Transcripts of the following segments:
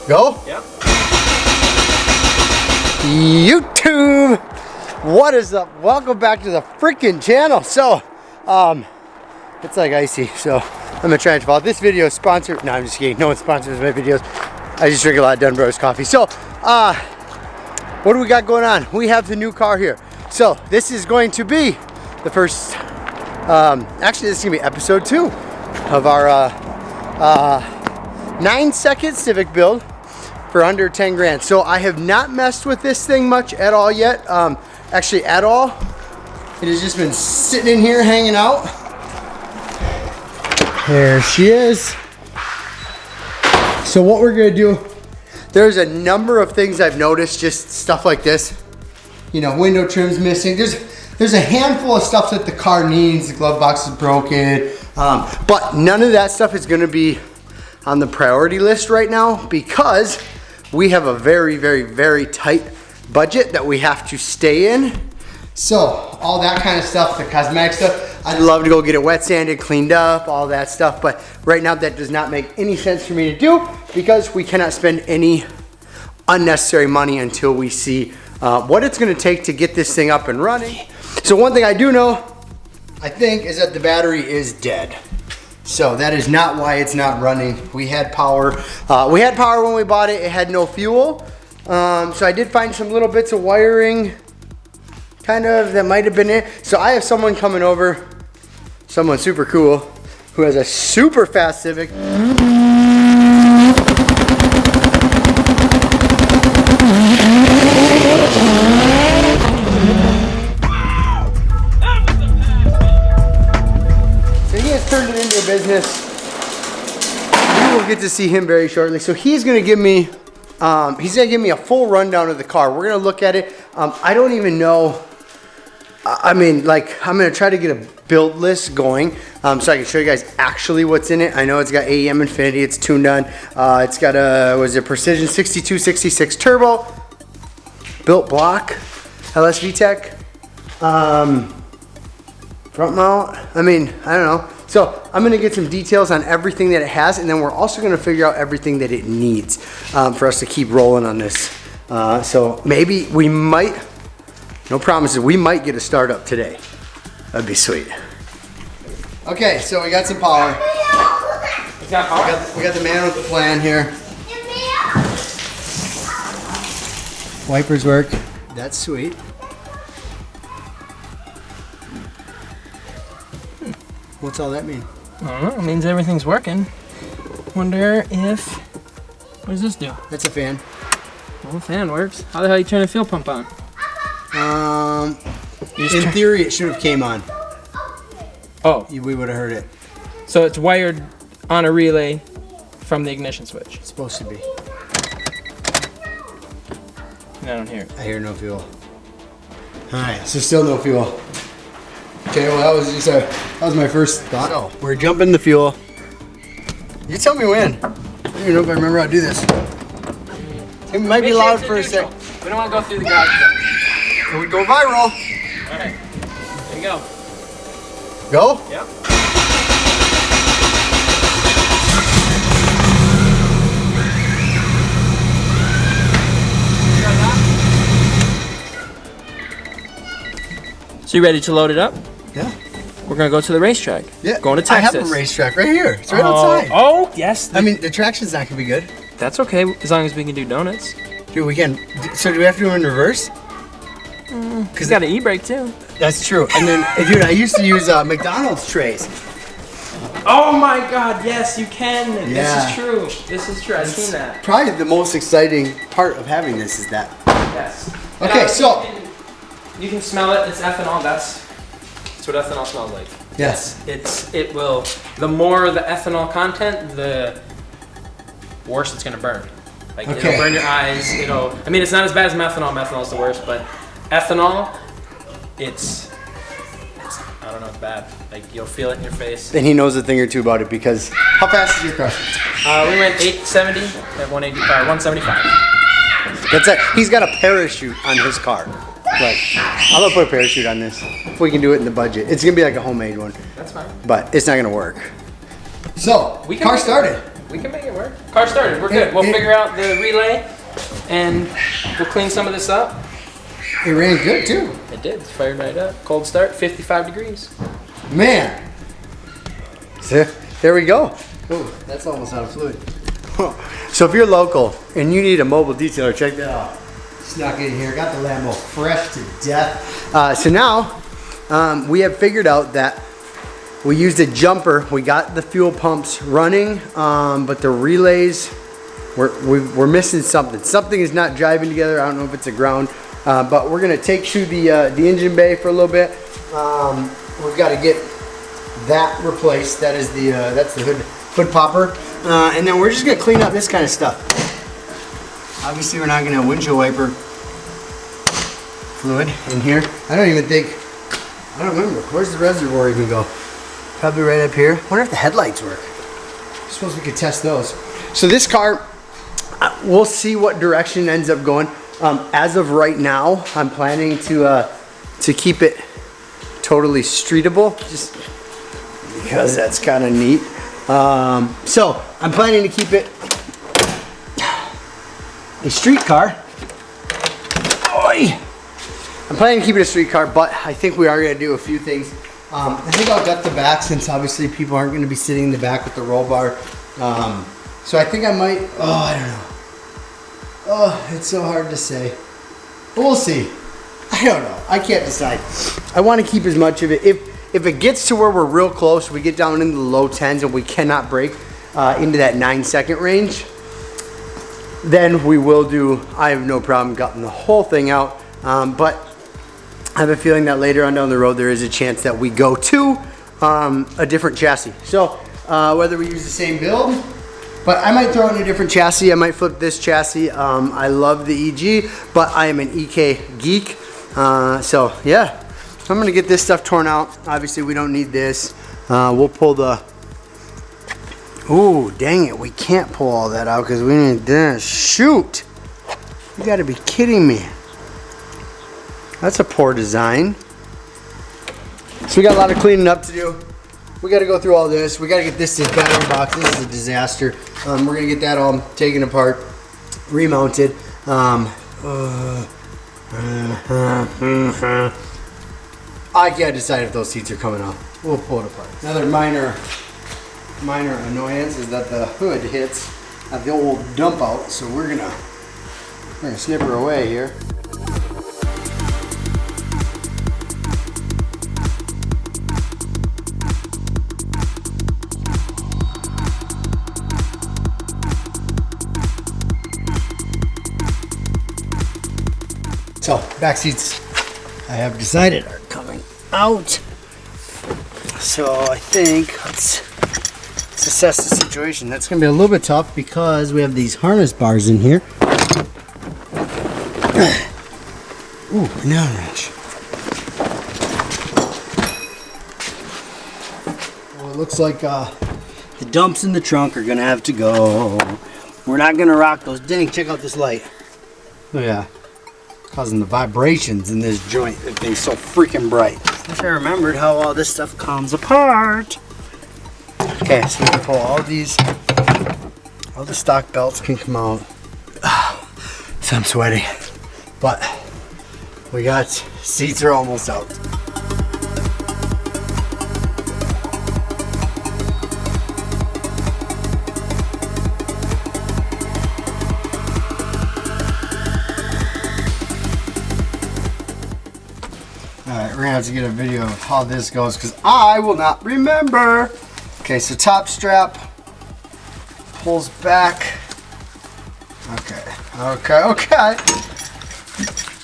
Go? Yep. YouTube! What is up? Welcome back to the freaking channel. So, it's like icy, so I'm gonna try and follow. This video is sponsored. No, I'm just kidding. No one sponsors my videos. I just drink a lot of Dunn Bros coffee. So, what do we got going on? We have the new car here. So, this is going to be the first, actually, this is gonna be episode 2 of our 9-second Civic build for under 10 grand. So I have not messed with this thing much at all yet. Actually at all. It has just been sitting in here hanging out. There she is. So what we're gonna do, there's a number of things I've noticed, just stuff like this. You know, window trim's missing. There's a handful of stuff that the car needs. The glove box is broken. But none of that stuff is gonna be on the priority list right now because we have a very, very, very tight budget that we have to stay in. So all that kind of stuff, the cosmetic stuff, I'd love to go get it wet sanded, cleaned up, all that stuff. But right now that does not make any sense for me to do because we cannot spend any unnecessary money until we see what it's gonna take to get this thing up and running. So one thing I do know, I think, is that the battery is dead. So that is not why it's not running. We had power. We had power when we bought it. It had no fuel. So I did find some little bits of wiring, kind of, that might have been it. So I have someone coming over, someone super cool, who has a super fast Civic. Turned it into a business. We will get to see him very shortly. So he's gonna give me a full rundown of the car. We're gonna look at it. I don't even know. I mean, like, I'm gonna try to get a build list going so I can show you guys actually what's in it. I know it's got AEM Infinity. It's tuned on. It's got a Precision 6266 turbo, built block, LS VTEC, front mount. I mean, I don't know. So I'm gonna get some details on everything that it has, and then we're also gonna figure out everything that it needs for us to keep rolling on this. So maybe we might, no promises, we might get a startup today. That'd be sweet. Okay, so we got some power. It's got power? We got the man with the plan here. Wipers work. That's sweet. What's all that mean? I don't know. It means everything's working. Wonder if... What does this do? That's a fan. Well, fan works. How the hell are you turning the fuel pump on? In theory, it should have came on. Oh. We would have heard it. So it's wired on a relay from the ignition switch. It's supposed to be. I don't hear it. I hear no fuel. Alright, so still no fuel. Okay, well that was my first thought. Oh, we're jumping the fuel. You tell me when. I don't even know if I remember how to do this. It might be loud for a sec. We don't want to go through the garage though. It would go viral. Alright, here we go. Go? Yep. So you ready to load it up? Yeah. We're gonna go to the racetrack. Yeah. Going to Texas. I have a racetrack right here. It's right outside. Oh, yes. I mean, the traction's not gonna be good. That's okay, as long as we can do donuts. Dude, we can. So do we have to do it in reverse? Cause got an e-brake too. That's true. And then, dude, I used to use McDonald's trays. Oh my God! Yes, you can. Yeah. This is true. This is true. I've seen that. Probably the most exciting part of having this is that. Yes. Okay, so you can smell it. It's ethanol. That's what ethanol smells like. yes. It will. The more the ethanol content, the worse it's gonna burn. Like Okay. it'll burn your eyes. I mean, it's not as bad as methanol. Methanol is the worst, but ethanol, it's I don't know, it's bad. Like you'll feel it in your face. And he knows a thing or two about it because how fast is your car? We went 870 at 175. That's it. He's got a parachute on his car. Like, I'm gonna put a parachute on this if we can do it in the budget. It's gonna be like a homemade one. That's fine. But it's not gonna work. So, car started. We can make it work. Car started. We're good. We'll figure out the relay, and we'll clean some of this up. It ran good too. It did. It's fired right up. Cold start, 55 degrees. Man. So, there we go. Oh, that's almost out of fluid. So if you're local and you need a mobile detailer, check that out. Snuck in here, got the Lambo fresh to death. So now we have figured out that we used a jumper. We got the fuel pumps running, but the relays, we're missing something. Something is not driving together. I don't know if it's a ground, but we're gonna take to the engine bay for a little bit. We've got to get that replaced. That is that's the hood popper, and then we're just gonna clean up this kind of stuff. Obviously, we're not gonna have windshield wiper fluid in here. I don't remember. Where's the reservoir even go? Probably right up here. Wonder if the headlights work. I suppose we could test those. So this car, we'll see what direction it ends up going. As of right now, I'm planning to keep it totally streetable, just because that's kind of neat. So I'm planning to keep it a street car. Oi! I'm planning to keep it a street car, but I think we are going to do a few things. I think I'll gut the back, since obviously people aren't going to be sitting in the back with the roll bar. So I think I might, I don't know. Oh, it's so hard to say. But we'll see. I don't know. I can't decide. I want to keep as much of it. If it gets to where we're real close, we get down into the low 10s and we cannot break into that 9-second range, then we will do, I have no problem gutting the whole thing out. But I have a feeling that later on down the road, there is a chance that we go to a different chassis. So whether we use the same build, but I might throw in a different chassis. I might flip this chassis. I love the EG, but I am an EK geek. So yeah, I'm gonna get this stuff torn out. Obviously we don't need this. We'll pull the, ooh, dang it. We can't pull all that out because we need this. Shoot, you gotta be kidding me. That's a poor design. So we got a lot of cleaning up to do. We got to go through all this. We got to get this battery box. This is a disaster. We're going to get that all taken apart, remounted. I can't decide if those seats are coming off. We'll pull it apart. Another minor annoyance is that the hood hits at the old dump out. So we're gonna snip her away here. So, back seats, I have decided, are coming out. So I think let's assess the situation. That's gonna be a little bit tough because we have these harness bars in here. Ooh, an Allen wrench. Well, it looks like the dumps in the trunk are gonna have to go. We're not gonna rock those. Dang, check out this light. Oh yeah. Causing the vibrations in this joint. That thing's so freaking bright. Wish I remembered how all this stuff comes apart. Okay, so we can pull all these. All the stock belts can come out. So I'm sweaty, but we got seats are almost out. Alright, we're gonna have to get a video of how this goes because I will not remember. Okay, so top strap pulls back. Okay.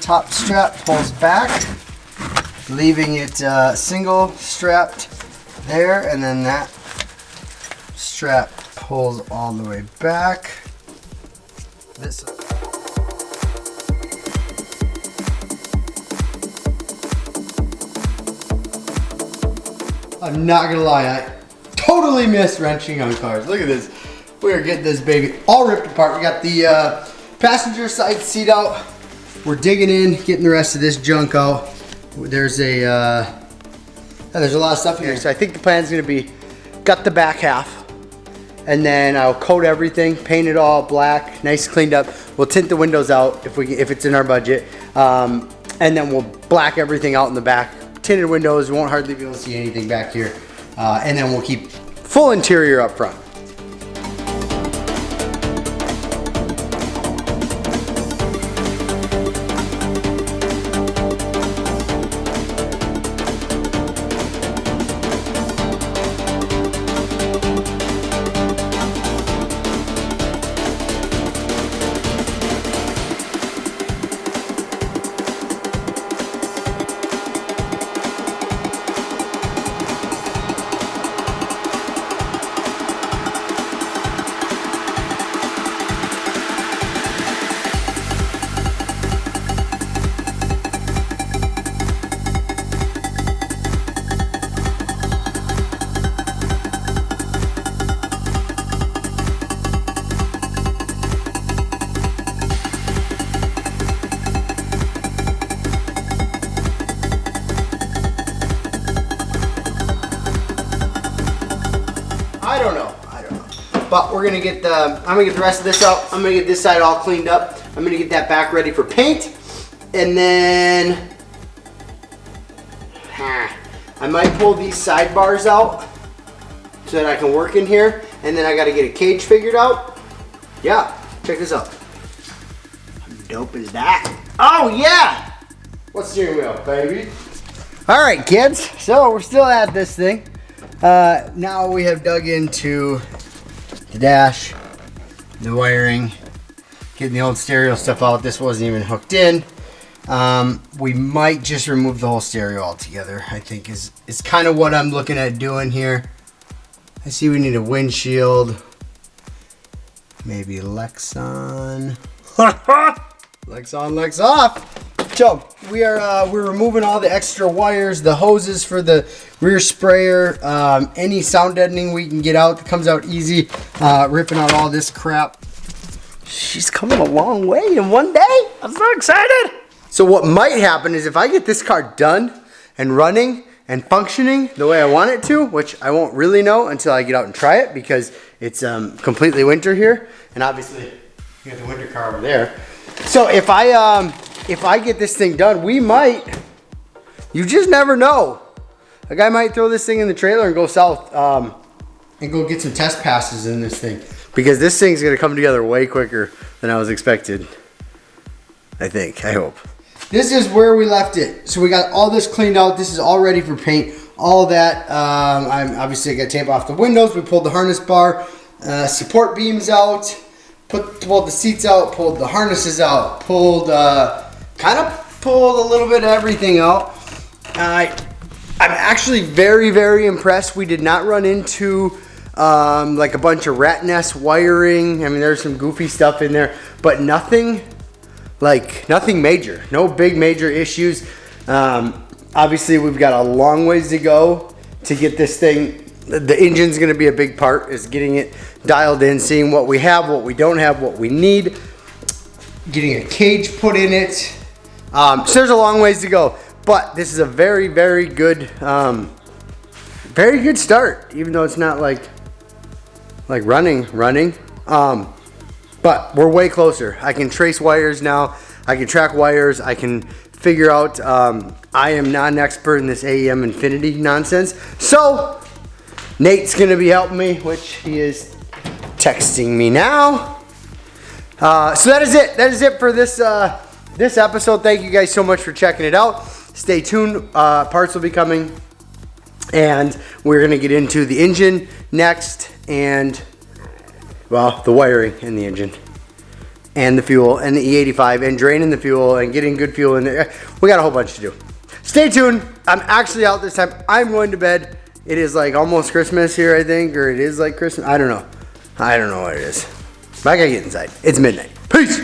Top strap pulls back, leaving it single strapped there, and then that strap pulls all the way back. This. I'm not gonna lie, I totally miss wrenching on cars. Look at this. We are getting this baby all ripped apart. We got the passenger side seat out. We're digging in, getting the rest of this junk out. There's a lot of stuff in here. So I think the plan is gonna be gut the back half and then I'll coat everything, paint it all black, nice cleaned up. We'll tint the windows out if it's in our budget, and then we'll black everything out in the back. Tinted windows, you won't hardly be able to see anything back here, and then we'll keep full interior up front. I don't know. But we're gonna get I'm gonna get the rest of this out. I'm gonna get this side all cleaned up. I'm gonna get that back ready for paint. And then I might pull these sidebars out so that I can work in here. And then I gotta get a cage figured out. Yeah, check this out. How dope is that? Oh yeah! What's steering wheel, baby? All right, kids. So we're still at this thing. Now we have dug into the dash, the wiring, getting the old stereo stuff out. This wasn't even hooked in. We might just remove the whole stereo altogether, I think is kind of what I'm looking at doing here. I see we need a windshield, maybe Lexon. Lex off. So we're removing all the extra wires, the hoses for the rear sprayer, any sound deadening we can get out that comes out easy, ripping out all this crap. She's coming a long way in one day. I'm so excited. So what might happen is if I get this car done and running and functioning the way I want it to, which I won't really know until I get out and try it because it's completely winter here, and obviously you got the winter car over there. So if I get this thing done, we might, you just never know. A guy might throw this thing in the trailer and go south and go get some test passes in this thing. Because this thing's gonna come together way quicker than I was expected. I think, I hope. This is where we left it. So we got all this cleaned out. This is all ready for paint. All that, obviously I got tape off the windows. We pulled the harness bar, support beams out, pulled the seats out, pulled the harnesses out, pulled a little bit of everything out. I'm actually very, very impressed. We did not run into like a bunch of rat nest wiring. I mean, there's some goofy stuff in there, but nothing major. No big major issues. Obviously, we've got a long ways to go to get this thing. The engine's going to be a big part, is getting it dialed in, seeing what we have, what we don't have, what we need, getting a cage put in it. So there's a long ways to go, but this is a very, very good start, even though it's not like running. But we're way closer. I can trace wires now. I can track wires. I can figure out. I am not an expert in this AEM Infinity nonsense. So Nate's gonna be helping me, which he is texting me now. So that is it. That is it for this this episode. Thank you guys so much for checking it out. Stay tuned. Parts will be coming, and we're gonna get into the engine next, and well, the wiring in the engine, and the fuel, and the E85, and draining the fuel, and getting good fuel in there. We got a whole bunch to do. Stay tuned. I'm actually out this time. I'm going to bed. It is like almost Christmas here, I think, or it is like Christmas. I don't know. I don't know what it is. But I gotta get inside. It's midnight. Peace.